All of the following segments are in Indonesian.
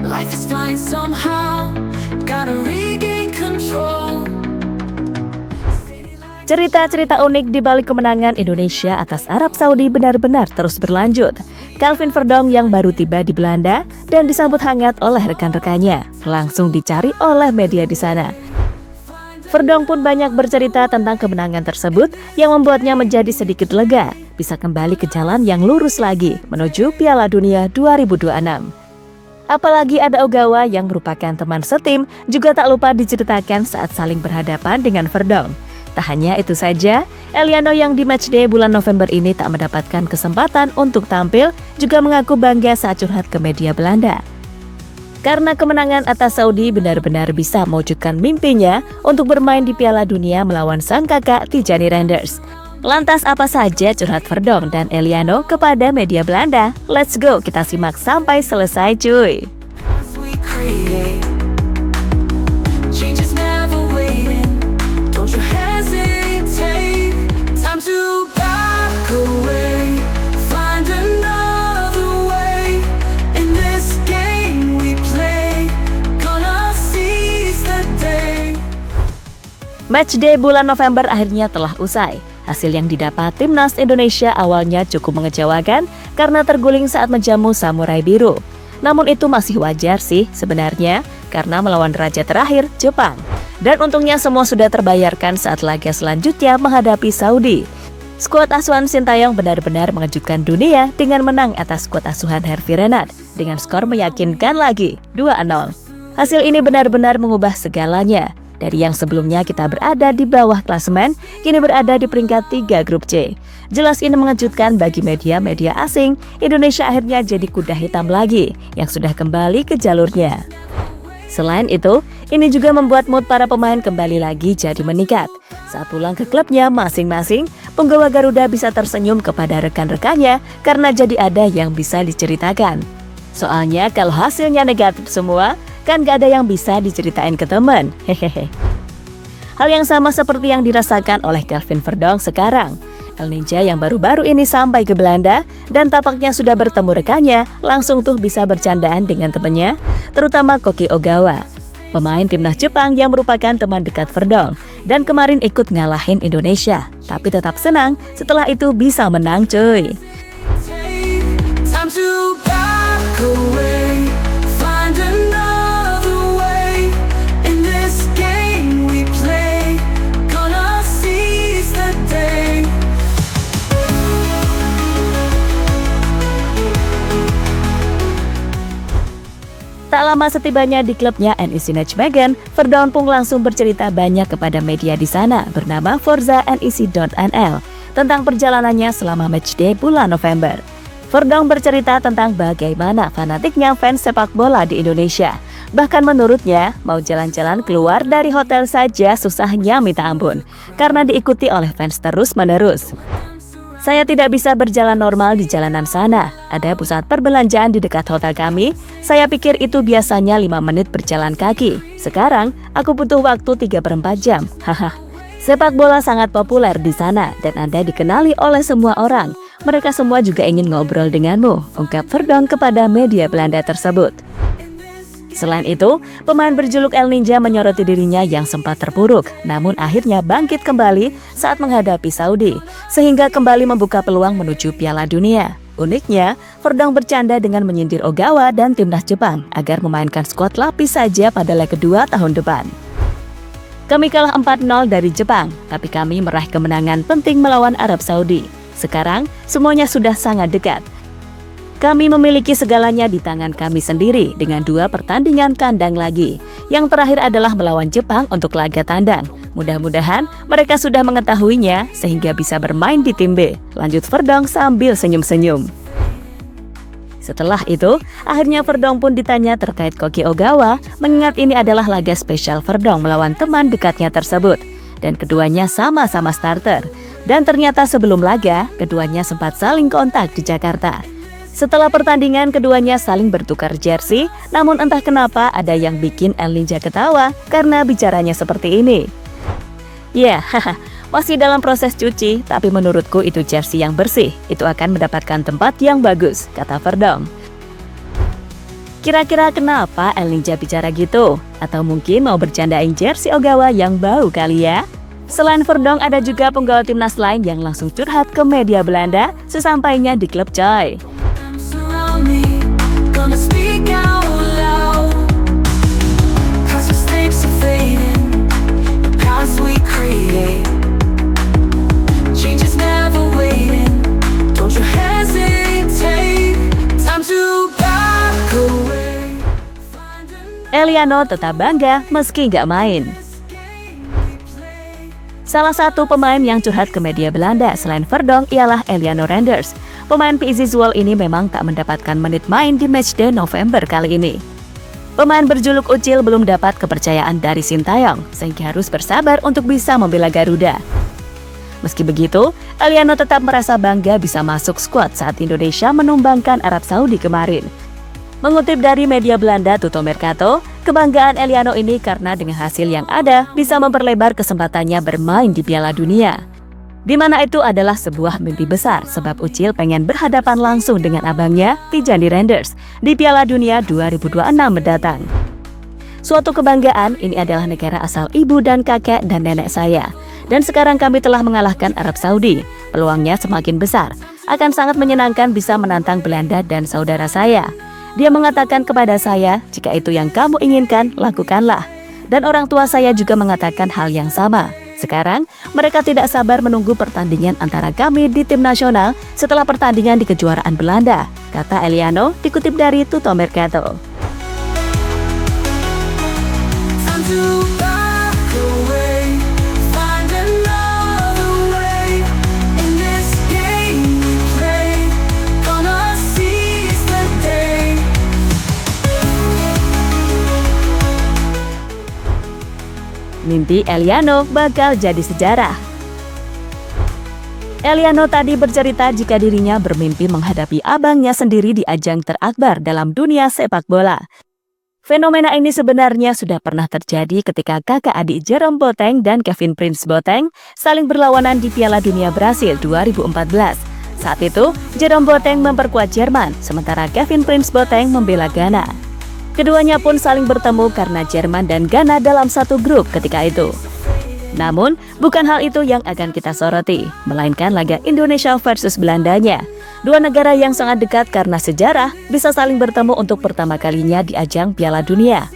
Life is fine somehow, gotta regain control. Cerita-cerita unik di balik kemenangan Indonesia atas Arab Saudi benar-benar terus berlanjut. Kelvin Verdonk yang baru tiba di Belanda dan disambut hangat oleh rekan-rekannya, langsung dicari oleh media di sana. Verdonk pun banyak bercerita tentang kemenangan tersebut yang membuatnya menjadi sedikit lega, bisa kembali ke jalan yang lurus lagi menuju Piala Dunia 2026. Apalagi ada Ogawa yang merupakan teman setim juga tak lupa diceritakan saat saling berhadapan dengan Verdonk. Tak hanya itu saja, Eliano yang di matchday bulan November ini tak mendapatkan kesempatan untuk tampil juga mengaku bangga saat curhat ke media Belanda. Karena kemenangan atas Saudi benar-benar bisa mewujudkan mimpinya untuk bermain di Piala Dunia melawan sang kakak Tijani Randers. Lantas apa saja curhat Verdonk dan Eliano kepada media Belanda? Let's go, kita simak sampai selesai cuy. Matchday bulan November akhirnya telah usai. Hasil yang didapat timnas Indonesia awalnya cukup mengecewakan karena terguling saat menjamu Samurai Biru. Namun itu masih wajar sih sebenarnya karena melawan raja terakhir Jepang. Dan untungnya semua sudah terbayarkan saat laga selanjutnya menghadapi Saudi. Skuad asuhan Sintayong benar-benar mengejutkan dunia dengan menang atas skuad asuhan Hervi Renard dengan skor meyakinkan lagi 2-0. Hasil ini benar-benar mengubah segalanya. Dari yang sebelumnya kita berada di bawah klasemen, kini berada di peringkat 3 grup C. Jelas ini mengejutkan bagi media-media asing, Indonesia akhirnya jadi kuda hitam lagi yang sudah kembali ke jalurnya. Selain itu, ini juga membuat mood para pemain kembali lagi jadi meningkat. Saat pulang ke klubnya masing-masing, penggawa Garuda bisa tersenyum kepada rekan-rekannya karena jadi ada yang bisa diceritakan. Soalnya kalau hasilnya negatif semua, kan gak ada yang bisa diceritain ke teman. Hehehe. Hal yang sama seperti yang dirasakan oleh Kelvin Verdonk sekarang. El Ninja yang baru-baru ini sampai ke Belanda dan tampaknya sudah bertemu rekannya, langsung tuh bisa bercandaan dengan temannya, terutama Koki Ogawa, pemain timnas Jepang yang merupakan teman dekat Verdonk dan kemarin ikut ngalahin Indonesia, tapi tetap senang setelah itu bisa menang cuy. Tak lama setibanya di klubnya NEC Nijmegen, Verdonk pun langsung bercerita banyak kepada media di sana bernama ForzaNEC.nl tentang perjalanannya selama matchday bulan November. Verdonk bercerita tentang bagaimana fanatiknya fans sepak bola di Indonesia. Bahkan menurutnya, mau jalan-jalan keluar dari hotel saja susahnya minta ampun, karena diikuti oleh fans terus-menerus. Saya tidak bisa berjalan normal di jalanan sana. Ada pusat perbelanjaan di dekat hotel kami. Saya pikir itu biasanya 5 menit berjalan kaki. Sekarang, aku butuh waktu 3/4 jam. Haha. Sepak bola sangat populer di sana dan Anda dikenali oleh semua orang. Mereka semua juga ingin ngobrol denganmu, ungkap Verdonk kepada media Belanda tersebut. Selain itu, pemain berjuluk El Ninja menyoroti dirinya yang sempat terpuruk, namun akhirnya bangkit kembali saat menghadapi Saudi, sehingga kembali membuka peluang menuju Piala Dunia. Uniknya, Verdonk bercanda dengan menyindir Ogawa dan timnas Jepang agar memainkan skuad lapis saja pada leg kedua tahun depan. Kami kalah 4-0 dari Jepang, tapi kami meraih kemenangan penting melawan Arab Saudi. Sekarang, semuanya sudah sangat dekat. Kami memiliki segalanya di tangan kami sendiri dengan 2 pertandingan kandang lagi. Yang terakhir adalah melawan Jepang untuk laga tandang. Mudah-mudahan mereka sudah mengetahuinya sehingga bisa bermain di tim B. Lanjut Verdonk sambil senyum-senyum. Setelah itu, akhirnya Verdonk pun ditanya terkait Koki Ogawa, mengingat ini adalah laga spesial Verdonk melawan teman dekatnya tersebut. Dan keduanya sama-sama starter. Dan ternyata sebelum laga, keduanya sempat saling kontak di Jakarta. Setelah pertandingan, keduanya saling bertukar jersey, namun entah kenapa ada yang bikin El Ninja ketawa karena bicaranya seperti ini. Ya, masih dalam proses cuci, tapi menurutku itu jersey yang bersih. Itu akan mendapatkan tempat yang bagus, kata Verdonk. Kira-kira kenapa El Ninja bicara gitu? Atau mungkin mau bercandain jersey Ogawa yang bau kali ya? Selain Verdonk, ada juga penggawa timnas lain yang langsung curhat ke media Belanda sesampainya di klub coy. Surround me, gonna speak out loud. 'Cause mistakes are fading, paths we create. Change is never waiting, don't you hesitate. Time to back away. Eliano tetap bangga meski nggak main. Salah satu pemain yang curhat ke media Belanda selain Verdonk ialah Eliano Renders. Pemain PSV Zwolle ini memang tak mendapatkan menit main di matchday November kali ini. Pemain berjuluk Ucil belum dapat kepercayaan dari Sintayong, sehingga harus bersabar untuk bisa membela Garuda. Meski begitu, Eliano tetap merasa bangga bisa masuk skuad saat Indonesia menumbangkan Arab Saudi kemarin. Mengutip dari media Belanda Tutto Mercato, kebanggaan Eliano ini karena dengan hasil yang ada bisa memperlebar kesempatannya bermain di Piala Dunia. Di mana itu adalah sebuah mimpi besar sebab Ucil pengen berhadapan langsung dengan abangnya Tijani Renders di Piala Dunia 2026 mendatang. Suatu kebanggaan, ini adalah negara asal ibu dan kakek dan nenek saya. Dan sekarang kami telah mengalahkan Arab Saudi. Peluangnya semakin besar. Akan sangat menyenangkan bisa menantang Belanda dan saudara saya. Dia mengatakan kepada saya, jika itu yang kamu inginkan, lakukanlah. Dan orang tua saya juga mengatakan hal yang sama. Sekarang, mereka tidak sabar menunggu pertandingan antara kami di tim nasional setelah pertandingan di kejuaraan Belanda, kata Eliano dikutip dari Tutto Mercato. Time to back away, find another way. In this game we play, gonna seize the day. Mimpi Eliano bakal jadi sejarah. Eliano tadi bercerita jika dirinya bermimpi menghadapi abangnya sendiri di ajang terakbar dalam dunia sepak bola. Fenomena ini sebenarnya sudah pernah terjadi ketika kakak adik Jerome Boateng dan Kevin Prince Boateng saling berlawanan di Piala Dunia Brasil 2014. Saat itu, Jerome Boateng memperkuat Jerman, sementara Kevin Prince Boateng membela Ghana. Keduanya pun saling bertemu karena Jerman dan Ghana dalam satu grup ketika itu. Namun, bukan hal itu yang akan kita soroti, melainkan laga Indonesia versus Belandanya. Dua negara yang sangat dekat karena sejarah bisa saling bertemu untuk pertama kalinya di ajang Piala Dunia.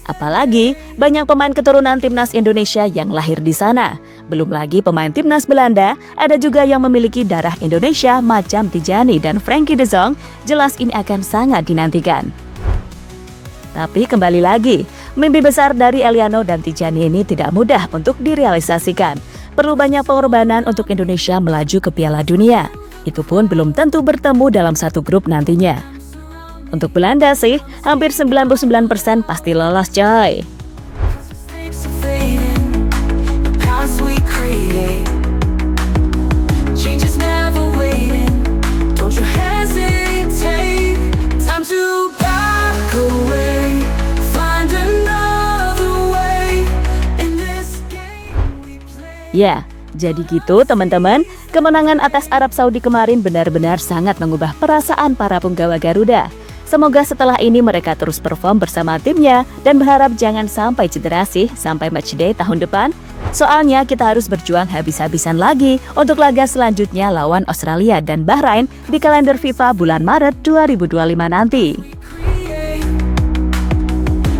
Apalagi, banyak pemain keturunan timnas Indonesia yang lahir di sana. Belum lagi pemain timnas Belanda, ada juga yang memiliki darah Indonesia macam Tijani dan Frenkie de Jong, jelas ini akan sangat dinantikan. Tapi kembali lagi, mimpi besar dari Eliano dan Tijani ini tidak mudah untuk direalisasikan. Perlu banyak pengorbanan untuk Indonesia melaju ke Piala Dunia. Itu pun belum tentu bertemu dalam satu grup nantinya. Untuk Belanda sih, hampir 99% pasti lolos coy. Mistakes are fading, paths we create. Change is never waiting, don't you hesitate. Time to back away, find another way. In this game we play. Ya, jadi gitu teman-teman, kemenangan atas Arab Saudi kemarin benar-benar sangat mengubah perasaan para punggawa Garuda. Semoga setelah ini mereka terus perform bersama timnya dan berharap jangan sampai cedera sih sampai matchday tahun depan. Soalnya kita harus berjuang habis-habisan lagi untuk laga selanjutnya lawan Australia dan Bahrain di kalender FIFA bulan Maret 2025 nanti.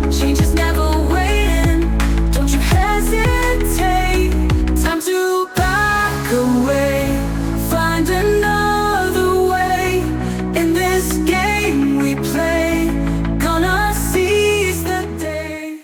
Change is never waiting, don't you hesitate. Time to back away, find another way. In this game we play, gonna seize the day.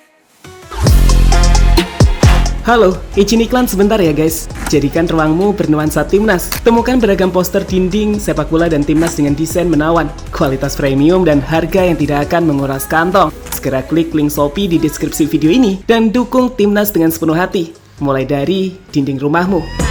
Halo, izin iklan sebentar ya guys. Jadikan ruangmu bernuansa timnas. Temukan beragam poster dinding, sepak bola dan timnas dengan desain menawan, kualitas premium dan harga yang tidak akan menguras kantong. Segera klik link Shopee di deskripsi video ini dan dukung timnas dengan sepenuh hati. Mulai dari dinding rumahmu.